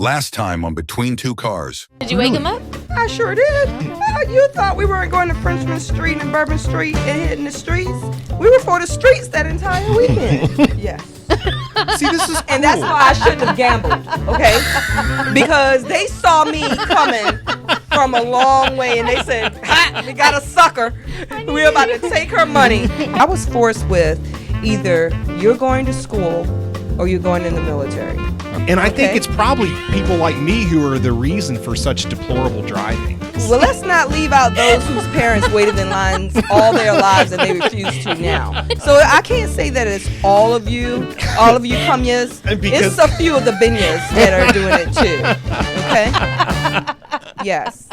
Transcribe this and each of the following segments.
Last time on Between Two Cars. Did you wake him up? I sure did. You thought we weren't going to Frenchman Street and Bourbon Street and hitting the streets? We were for the streets that entire weekend. Yes. See, this is cool. And that's why I shouldn't have gambled, okay? Because they saw me coming from a long way and they said, ha, we got a sucker. We're about to take her money. I was forced with either you're going to school or you're going in the military. And I think it's probably people like me who are the reason for such deplorable driving. Well, let's not leave out those whose parents waited in lines all their lives and they refuse to now. So I can't say that it's all of you Kamyas. It's a few of the Binyas that are doing it too. Okay? Yes.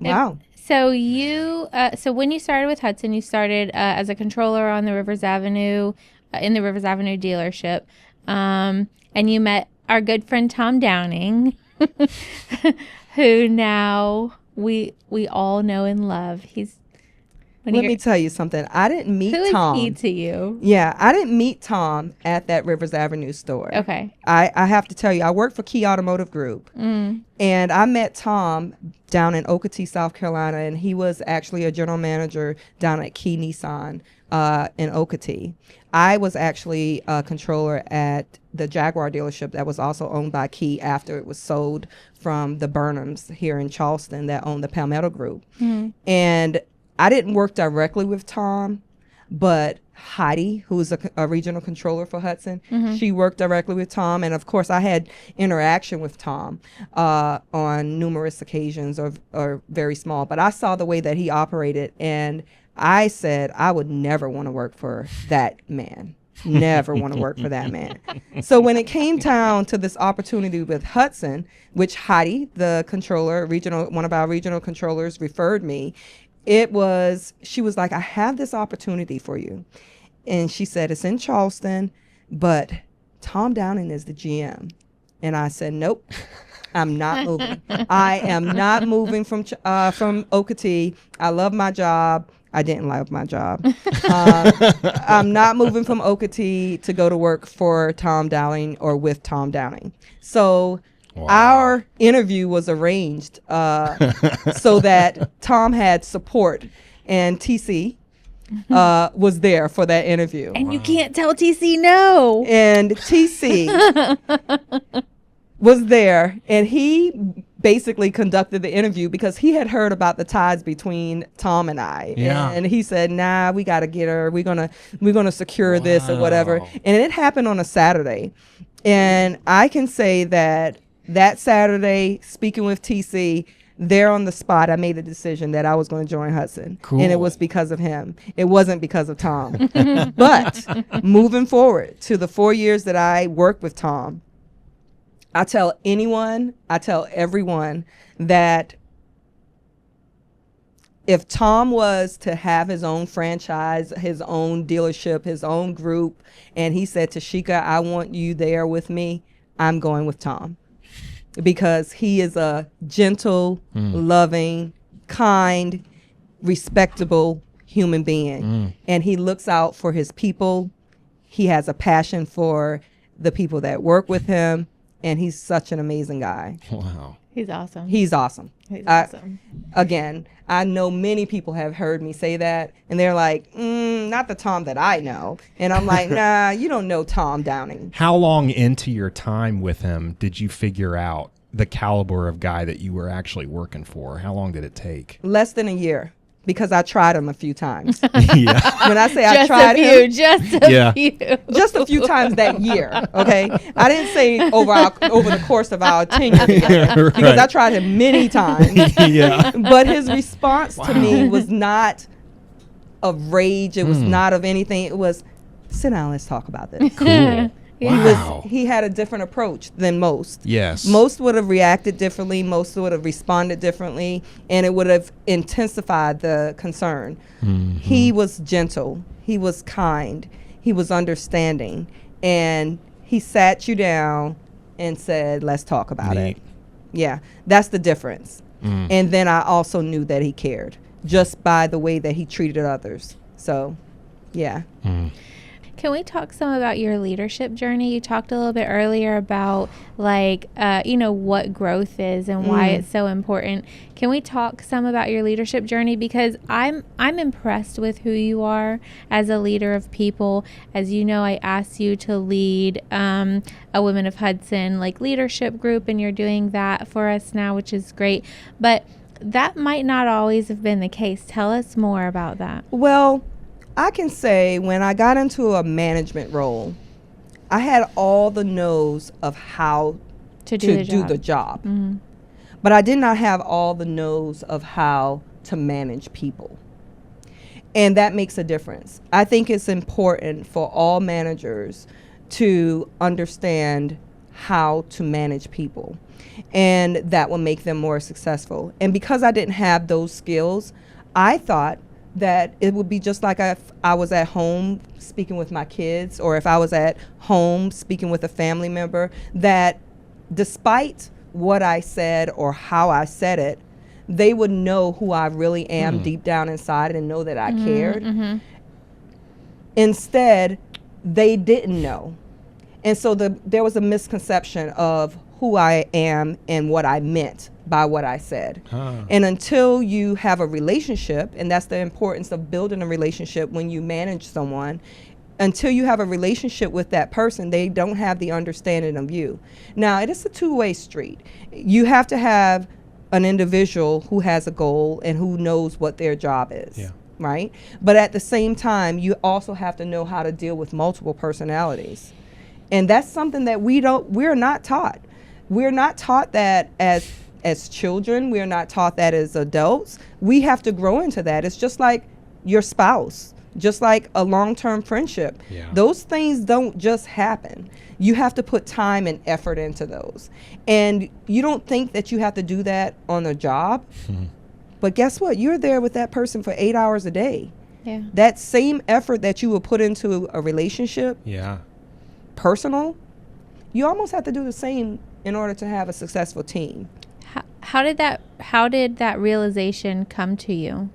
Wow. So so when you started with Hudson, you started as a controller on the Rivers Avenue, in the Rivers Avenue dealership, and you met our good friend Tom Downing, who now we all know and love. Let me tell you something. I didn't meet Tom. Who is he to you? Yeah, I didn't meet Tom at that Rivers Avenue store. Okay. I have to tell you, I work for Key Automotive Group. And I met Tom down in Okatee, South Carolina, and he was actually a general manager down at Key Nissan in Okatee. I was actually a controller at the Jaguar dealership that was also owned by Key after it was sold from the Burnhams here in Charleston that owned the Palmetto Group. And I didn't work directly with Tom, but Heidi, who's a regional controller for Hudson, she worked directly with Tom. And of course, I had interaction with Tom on numerous occasions or very small. But I saw the way that he operated, and I said I would never want to work for that man. Never want to work for that man. So when it came down to this opportunity with Hudson, which Heidi, the controller, one of our regional controllers, referred me, she was like, I have this opportunity for you. And she said, it's in Charleston, but Tom Downing is the GM. And I said, nope, I'm not moving. I am not moving from Okatee. I love my job. I didn't love my job. I'm not moving from Okatee to go to work for Tom Downing or with Tom Downing. So our interview was arranged so that Tom had support, and TC was there for that interview. And you can't tell TC no. And TC was there, and he basically conducted the interview because he had heard about the ties between Tom and I. Yeah. And he said, nah, we got to get her. We're gonna secure this or whatever. And it happened on a Saturday. And I can say that Saturday, speaking with TC, there on the spot, I made a decision that I was going to join Hudson. Cool. And it was because of him. It wasn't because of Tom. But moving forward to the 4 years that I worked with Tom, I tell everyone that if Tom was to have his own franchise, his own dealership, his own group, and he said, Tashieka, I want you there with me, I'm going with Tom. Because he is a gentle, loving, kind, respectable human being. And he looks out for his people. He has a passion for the people that work with him. And he's such an amazing guy. Wow. He's awesome. He's awesome. He's awesome. Again, I know many people have heard me say that, and they're like, not the Tom that I know. And I'm like, nah, you don't know Tom Downing. How long into your time with him did you figure out the caliber of guy that you were actually working for? How long did it take? Less than a year. Because I tried him a few times. Yeah. When I say I tried him, just a few times that year. Okay, I didn't say over the course of our tenure together, because I tried him many times. Yeah. But his response to me was not of rage. It was not of anything. It was, sit down, let's talk about this. Cool. Wow. He had a different approach than most. Yes. Most would have reacted differently. Most would have responded differently, and it would have intensified the concern. He was gentle. He was kind. He was understanding, and he sat you down and said, let's talk about it. Yeah, that's the difference. And then I also knew that he cared just by the way that he treated others. So, yeah. Can we talk some about your leadership journey? You talked a little bit earlier about what growth is and why it's so important. Can we talk some about your leadership journey? Because I'm impressed with who you are as a leader of people. As you know, I asked you to lead a Women of Hudson leadership group, and you're doing that for us now, which is great. But that might not always have been the case. Tell us more about that. Well, I can say when I got into a management role, I had all the knows of how to do the job. But I did not have all the knows of how to manage people. And that makes a difference. I think it's important for all managers to understand how to manage people. And that will make them more successful. And because I didn't have those skills, I thought that it would be just like if I was at home speaking with my kids, or if I was at home speaking with a family member, that despite what I said or how I said it, they would know who I really am deep down inside and know that I cared. Instead, they didn't know. And so there was a misconception of who I am and what I meant by what I said. And until you have a relationship, and that's the importance of building a relationship when you manage someone, until you have a relationship with that person, they don't have the understanding of you. Now, it is a two-way street. You have to have an individual who has a goal and who knows what their job is. Right? But at the same time, you also have to know how to deal with multiple personalities. And that's something that we're not taught. We're not taught that as children. We're not taught that as adults. We have to grow into that. It's just like your spouse, just like a long-term friendship. Those things don't just happen. You have to put time and effort into those. And you don't think that you have to do that on a job. But guess what? You're there with that person for 8 hours a day. That same effort that you would put into a relationship, personal, you almost have to do the same in order to have a successful team. How did that realization come to you?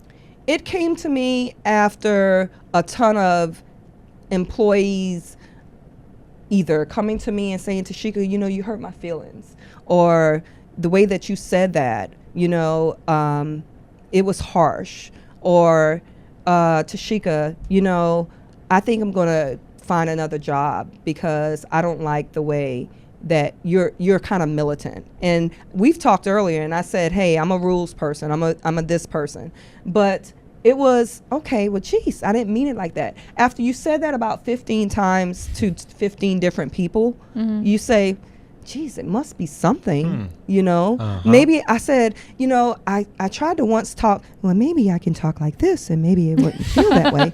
It came to me after a ton of employees either coming to me and saying, Tashieka, you hurt my feelings, or the way that you said that, it was harsh, or Tashieka, I think I'm going to find another job because I don't like the way that you're kind of militant. And we've talked earlier, and I said, hey, I'm a rules person. I'm a this person. But it was, okay, well, geez, I didn't mean it like that. After you said that about 15 times to 15 different people, you say, geez, it must be something, Maybe I said, I tried to once talk, well, maybe I can talk like this and maybe it wouldn't feel that way.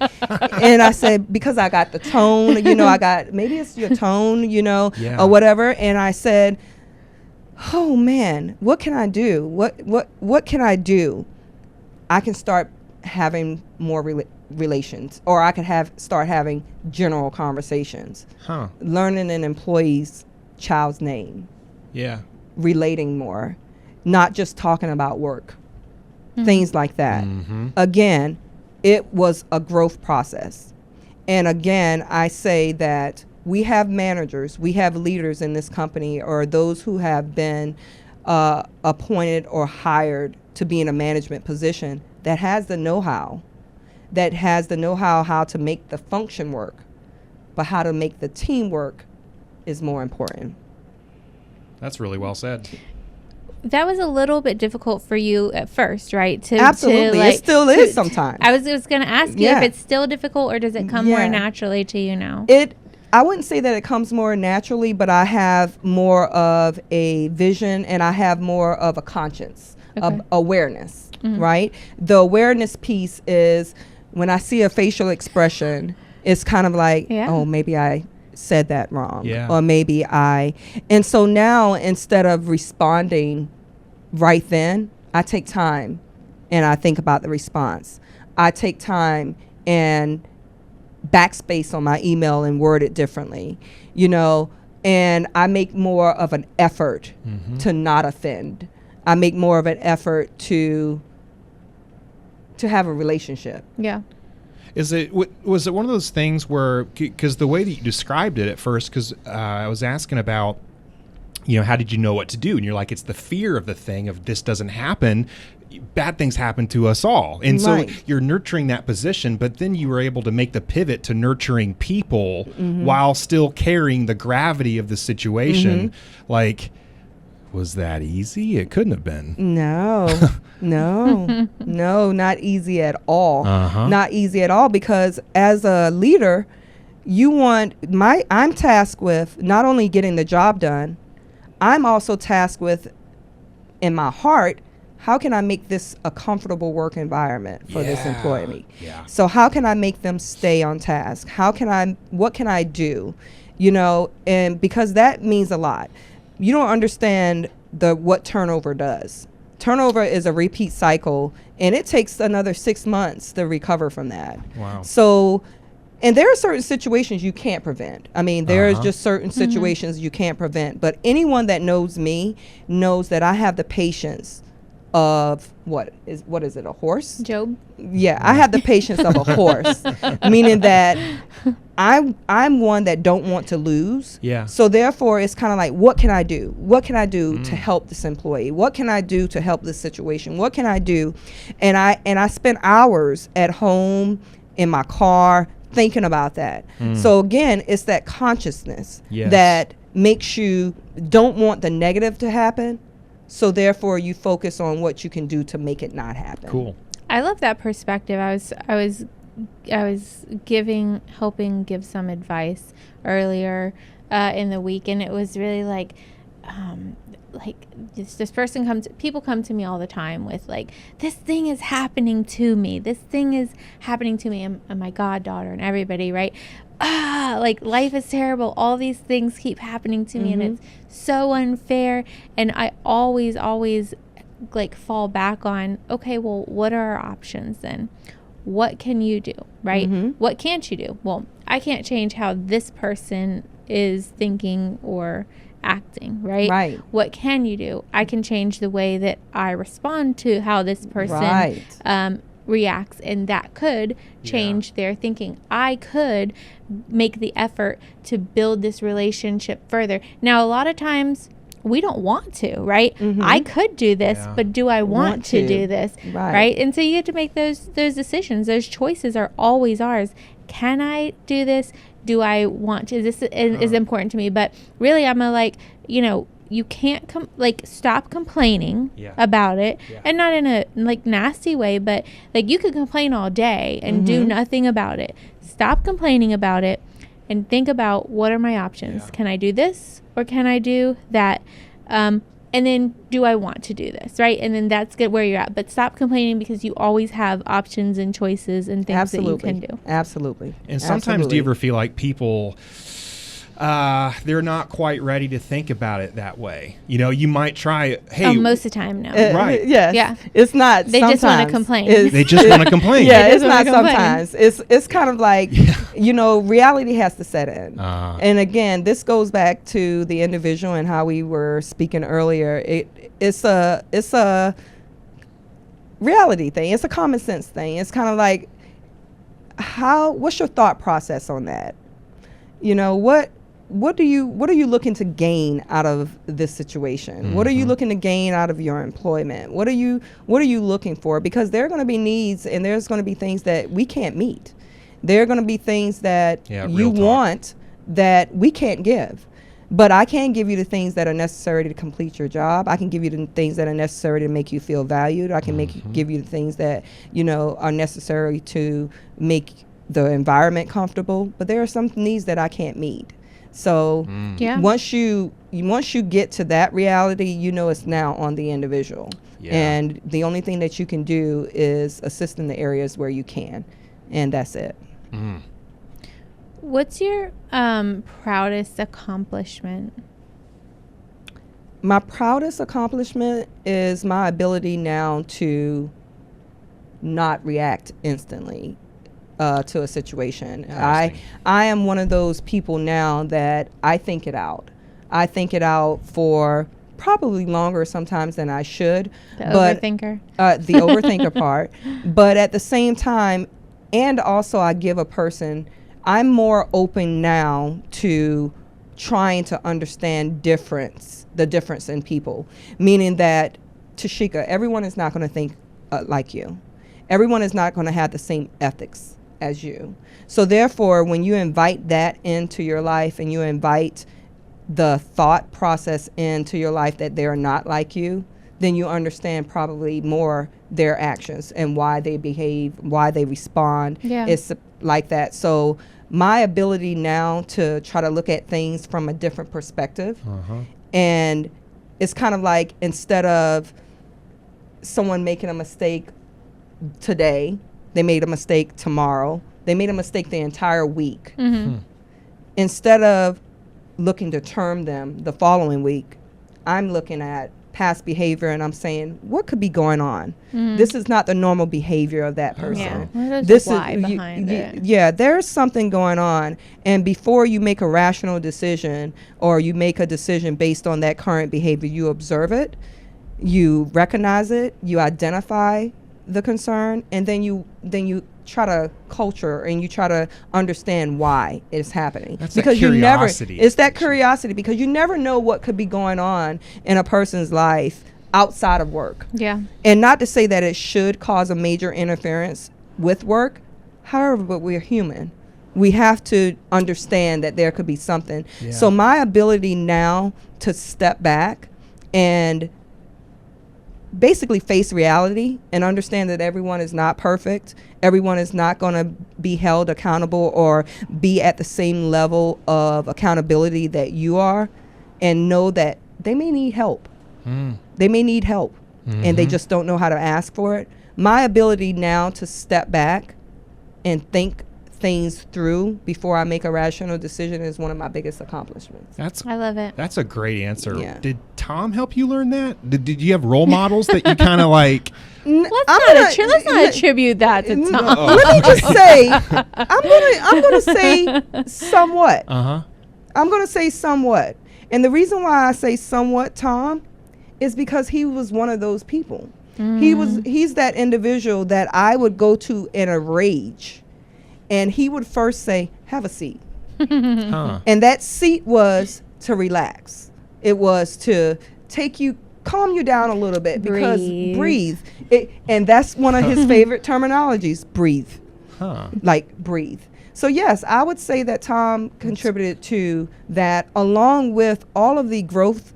And I said, because I got the tone, maybe it's your tone, or whatever. And I said, oh man, what can I do? What can I do? I can start having more relations, or I could start having general conversations, learning an employee's child's name, relating more, not just talking about work, things like that. Again, it was a growth process. And again, I say that we have managers, we have leaders in this company, or those who have been appointed or hired to be in a management position that has the know-how, how to make the function work, but how to make the team work is more important. That's really well said. That was a little bit difficult for you at first, right? Absolutely. It still is sometimes. I was going to ask you if it's still difficult, or does it come more naturally to you now? I wouldn't say that it comes more naturally, but I have more of a vision and I have more of a conscience, of awareness, right? The awareness piece is when I see a facial expression, it's kind of like, Yeah. oh, maybe I said that wrong. Yeah. Or maybe and so now instead of responding right then, I take time and I think about the response. I take time and backspace on my email and word it differently, and I make more of an effort to not offend. I make more of an effort to have a relationship. Yeah. Was it one of those things where, because the way that you described it at first, because I was asking about, how did you know what to do? And you're like, it's the fear of the thing of this doesn't happen. Bad things happen to us all. And Right. so you're nurturing that position, but then you were able to make the pivot to nurturing people while still carrying the gravity of the situation. Like, was that easy? It couldn't have been. No, not easy at all. Not easy at all, because as a leader, I'm tasked with not only getting the job done, I'm also tasked with, in my heart, how can I make this a comfortable work environment for this employee? Yeah. So how can I make them stay on task? What can I do? And because that means a lot. You don't understand what turnover does. Turnover is a repeat cycle, and it takes another 6 months to recover from that. Wow. So, and there are certain situations you can't prevent. I mean, there's just certain situations you can't prevent. But anyone that knows me knows that I have the patience of what is it, a horse? Job. Yeah, I have the patience of a horse, meaning that I'm one that don't want to lose. Yeah. So therefore, it's kind of like, what can I do? What can I do to help this employee? What can I do to help this situation? What can I do? And I spend hours at home in my car thinking about that. So again, it's that consciousness that makes you don't want the negative to happen. So therefore, you focus on what you can do to make it not happen. Cool. I love that perspective. I was helping give some advice earlier in the week, and it was really like this person people come to me all the time with like, this thing is happening to me. This thing is happening to me, and my goddaughter and everybody, right? Like, life is terrible. All these things keep happening to me, and it's so unfair. And I always like fall back on, okay, well, what are our options then? What can you do, right? What can't you do? Well, I can't change how this person is thinking or acting, right? Right. What can you do? I can change the way that I respond to how this person reacts, and that could change their thinking. I could make the effort to build this relationship further. Now, a lot of times we don't want to, right? I could do this, but do I want to do this? Right. And so you have to make those decisions. Those choices are always ours. Can I do this? Do I want to? This is important to me. But really, I'm you can't stop complaining about it, and not in a nasty way, but you could complain all day and do nothing about it. Stop complaining about it and think about, what are my options? Can I do this or can I do that? And then, do I want to do this, right? And then that's good where you're at. But stop complaining, because you always have options and choices and things that you can do. Absolutely. And sometimes do you ever feel like people, they're not quite ready to think about it that way? You might try, hey. Most of the time, no. Right. Yes. Yeah. It's not. They just want to complain. They just want to complain. Yeah, They it's just not wanna complain. sometimes. It's kind of like, reality has to set in. And again, this goes back to the individual and how we were speaking earlier. It's a reality thing. It's a common sense thing. It's kind of like, what's your thought process on that? What are you looking to gain out of this situation? What are you looking to gain out of your employment? What are you looking for? Because there are going to be needs, and there's going to be things that we can't meet. There are going to be things that you want that we can't give. But I can give you the things that are necessary to complete your job. I can give you the things that are necessary to make you feel valued. I can give you the things that are necessary to make the environment comfortable. But there are some needs that I can't meet. So once you get to that reality, it's now on the individual. And the only thing that you can do is assist in the areas where you can. and that's it. What's your proudest accomplishment? My proudest accomplishment is my ability now to not react instantly to a situation. I am one of those people now that I think it out. I think it out for probably longer sometimes than I should. The overthinker. The overthinker part. But at the same time, and also I give a person, I'm more open now to trying to understand the difference in people. Meaning that, Tashieka, everyone is not going to think like you. Everyone is not going to have the same ethics as you. So therefore, when you invite that into your life and you invite the thought process into your life that they're not like you, then you understand probably more their actions and why they behave, why they respond. Yeah. It's like that. So my ability now to try to look at things from a different perspective, and it's kind of like, instead of someone making a mistake today, they made a mistake tomorrow, they made a mistake the entire week. Instead of looking to term them the following week, I'm looking at past behavior and I'm saying, what could be going on? This is not the normal behavior of that person. Yeah. Well, there's This a why is behind it. yeah, there's something going on. And before you make a rational decision or you make a decision based on that current behavior, you observe it, you recognize it, you identify the concern, and then you try to culture and you try to understand why it's happening. That's because that curiosity. it's that curiosity, because you never know what could be going on in a person's life outside of work. Yeah. And not to say that it should cause a major interference with work. However, but we're human. We have to understand that there could be something. Yeah. So my ability now to step back and basically face reality and understand that everyone is not perfect. Everyone is not going to be held accountable or be at the same level of accountability that you are, and know that they may need help. They may need help and they just don't know how to ask for it. My ability now to step back and think things through before I make a rational decision is one of my biggest accomplishments. I love it. That's a great answer. Yeah. Did Tom help you learn that? Did you have role models that you kind of like? Let's not attribute that to Tom. Let me just say, I'm gonna say somewhat. I'm gonna say somewhat, and the reason why I say somewhat, Tom, is because he was one of those people. He's that individual that I would go to in a rage, and he would first say, "Have a seat," and that seat was to relax. It was to calm you down a little bit, because breathe. And that's one of his favorite terminologies, breathe. Like breathe. So yes, I would say that Tom contributed to that, along with all of the growth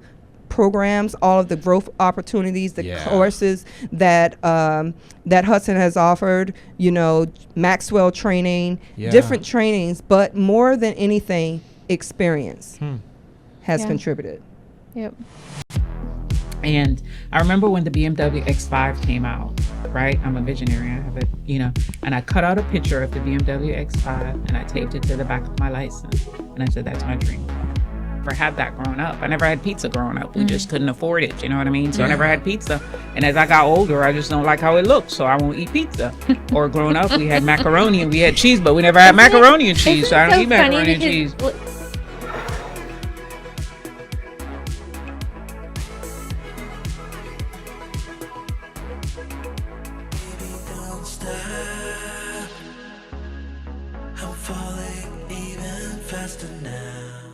programs, all of the growth opportunities, the courses that that Hudson has offered, Maxwell training, different trainings, but more than anything, experience has contributed. Yep. And I remember when the BMW X5 came out, right? I'm a visionary. I have it, and I cut out a picture of the BMW X5 and I taped it to the back of my license. And I said, that's my dream car. Never had that growing up. I never had pizza growing up. We just couldn't afford it. You know what I mean? So I never had pizza. And as I got older, I just don't like how it looks. So I won't eat pizza. Or growing up, we had macaroni and we had cheese, but we never had macaroni and cheese. So I don't eat macaroni and cheese. I'm falling even faster now.